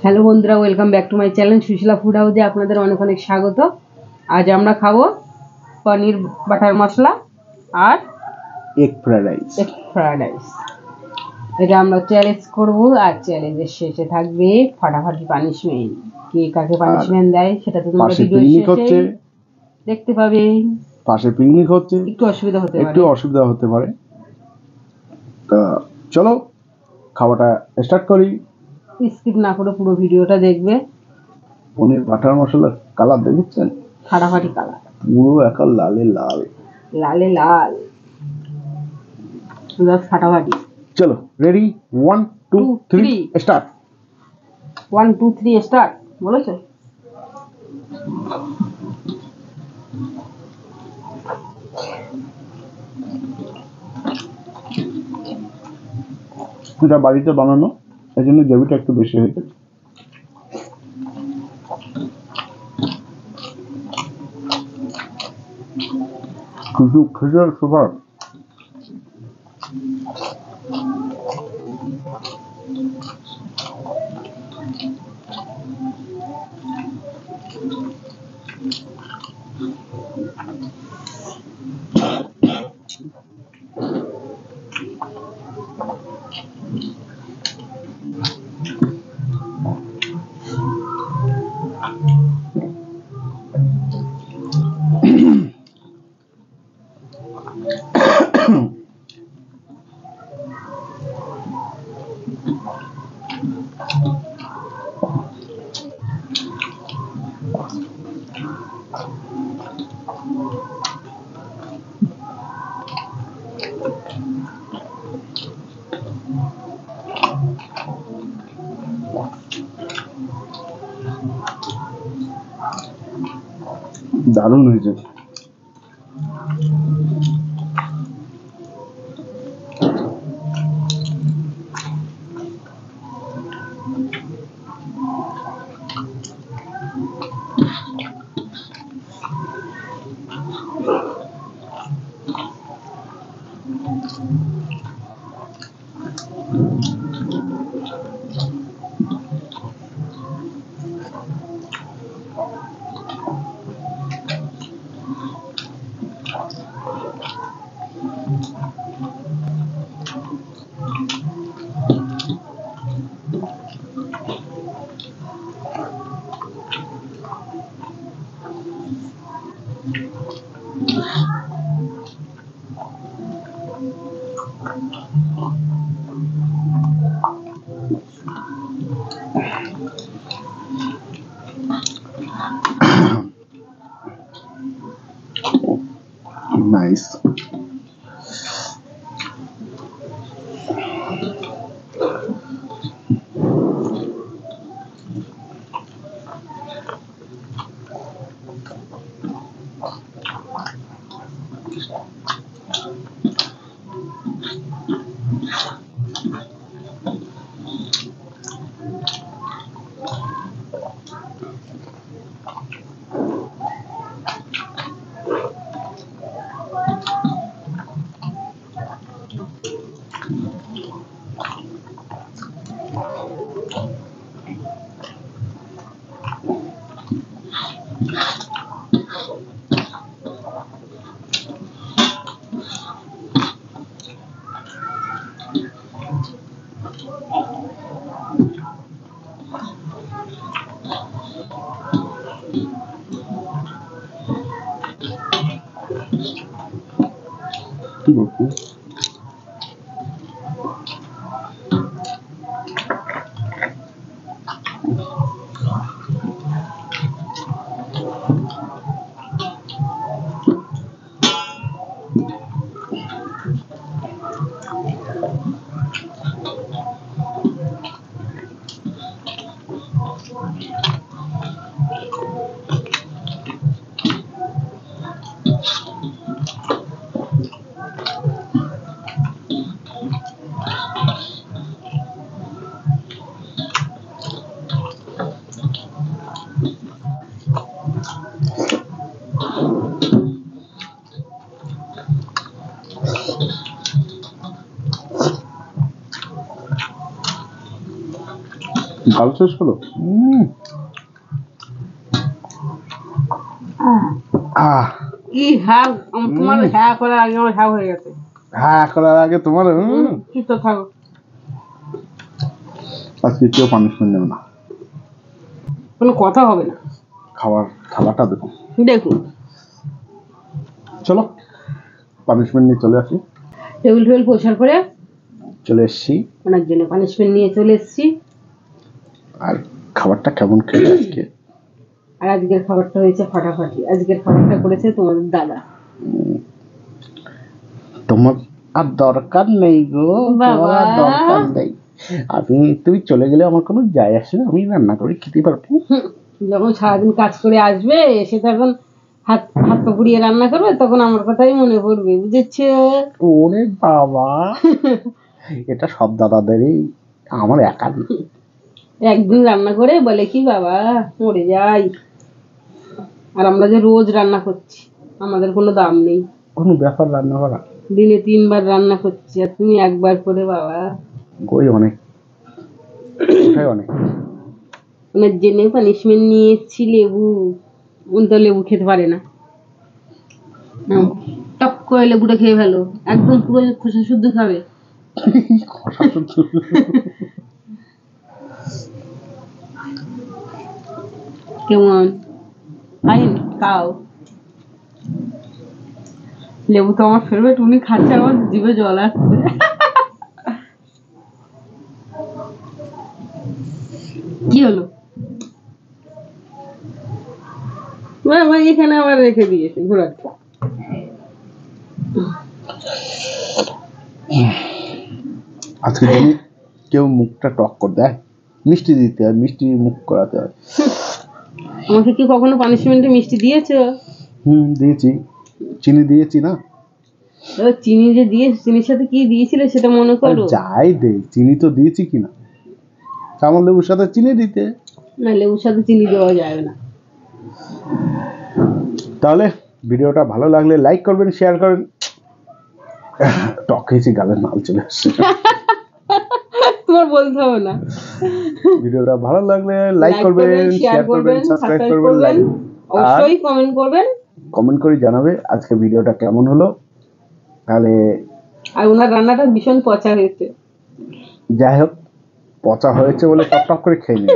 Hello বন্ধুরা, welcome back to my channel Sushila food হাউসে আপনাদের অনেক অনেক স্বাগত। আজ আমরা খাবো পনির বাটার মশলা আর এগ ফ্রাইড রাইস। এটা আমরা চ্যালেঞ্জ করবো, আর চ্যালেঞ্জের শেষে থাকবে ফাটাফাটি পানিশমেন্ট। কে কাকে পানিশমেন্ট দেয় সেটা তো তোমরা ভিডিও শেষে দেখতে পাবে। পাশে পিকনিক হচ্ছে, একটু অসুবিধা হতে পারে। তা চলো খাওয়াটা স্টার্ট করি। স্কিপ না করে পুরো ভিডিওটা দেখবে। পনির বাটার মশলার কালার দেখছেন, ফাটাফাটি কালার, পুরো একটা লালে লাল লালে লাল, পুরো ফাটাফাটি। চলো রেডি, 1 2 3 স্টার্ট। 1 2 3 স্টার্ট বলেছো? এটা বাড়িতে বানানো, এই জন্য গ্রেভিটা একটু বেশি হয়েছে। কিছু খেজুর সুপার দারুণ হয়েছে। Nice. গাল শেষ হলো। ই হ্যাঁ তোমার হ্যাঁ করার আগে আমার হ্যাঁ হয়ে গেছে। হ্যাঁ করার আগে তোমার কি তো থাকো, আজকে কেউ পানিশমেন্ট নেবে না, কোনো কথা হবে না। খাবার থালাটা দেখুন। দেখুন চলো পানিশমেন্ট নিয়ে চলে আসি। টেবিল টেবিল পরিষ্কার করে চলে এসছি, ওনার জন্য পানিশমেন্ট নিয়ে চলে এসছি। আর খাবারটা কেমন খেলে আজকে? আর আজকের খাবারটা হয়েছে ফাটাফাটি। আজকের খাবারটা করেছে তোমাদের দাদা। তোমার আর দরকার নেই গো, তোমার আর দরকার নেই। তুমি চলে গেলে আমার কোনো যায় আসে না, আমি রান্না করে খেতে পারবো। যখন সারাদিন কাজ করে আসবে, এসে তখন হাত হাত পা পুড়িয়ে রান্না করবে, তখন আমার কথাই মনে পড়বে, বুঝেছো? ওরে বাবা, এটা সব দাদাদেরই, আমার একা না। একদিন রান্না করে বলে কি বাবা মরে যাই, আর আমরা যে রোজ রান্না করছি, আমাদের কোনো দাম নেই। কোনো ব্যাপার রান্না করা, দিনে 3 বার রান্না করছি, আর তুমি একবার করে বাবা। ওই অনেক, ওটাই অনেক। ওনার জন্য পানিশমেন্ট নিয়ে এসেছি লেবু। উনি তো লেবু খেতে পারে না, টক করে লেবুটা খেয়ে ফেলো, একদম পুরো খোসা শুদ্ধ খাবে। কেমন ফাইন খাও। লেবু তো আমার ফেভারিট, উনি খাচ্ছে, আমার জিভে জল আসছে। কি হলো? এখানে আবার রেখে দিয়েছে ঘোরাটা। আজকে যদি কেউ মুখটা টক করে দেয়, মিষ্টি দিতে হয়, মিষ্টি মুখ করাতে হয়। আমাকে কি কখনো পানিশমেন্টে মিষ্টি দিয়েছো? দিয়েছি, চিনি দিয়েছি না। চিনি যে দিয়ে, চিনির সাথে কি দিয়েছিলে সেটা মনে করো। যাই দেই, চিনি তো দিয়েছি কিনা। আমার লেবুর সাথে চিনি দিতে, না লেবুর সাথে চিনি দেওয়া যাবে না। তাহলে ভিডিওটা ভালো লাগলে লাইক করবেন, শেয়ার করবেন। টক খেয়েছি, গালের নাল চলে আসছে। তোমার বলতে হবে না। ভিডিওটা ভালো লাগলে লাইক করবেন, শেয়ার করবেন, সাবস্ক্রাইব করবেন, অবশ্যই কমেন্ট করবেন। কমেন্ট করে জানাবে আজকে ভিডিওটা কেমন হলো। তাহলে আর ওনার রান্নাটা ভীষণ পচা হয়েছে। যাই হোক, পচা হয়েছে বলে টপ টপ করে খেয়ে নিই,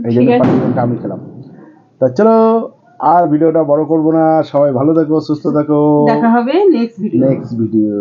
এই জন্য পানিশমেন্টটা আমি খেলাম। তা চলো, আর ভিডিওটা বড় করবো না, সবাই ভালো থাকো, সুস্থ থাকো, দেখা হবে নেক্সট ভিডিও।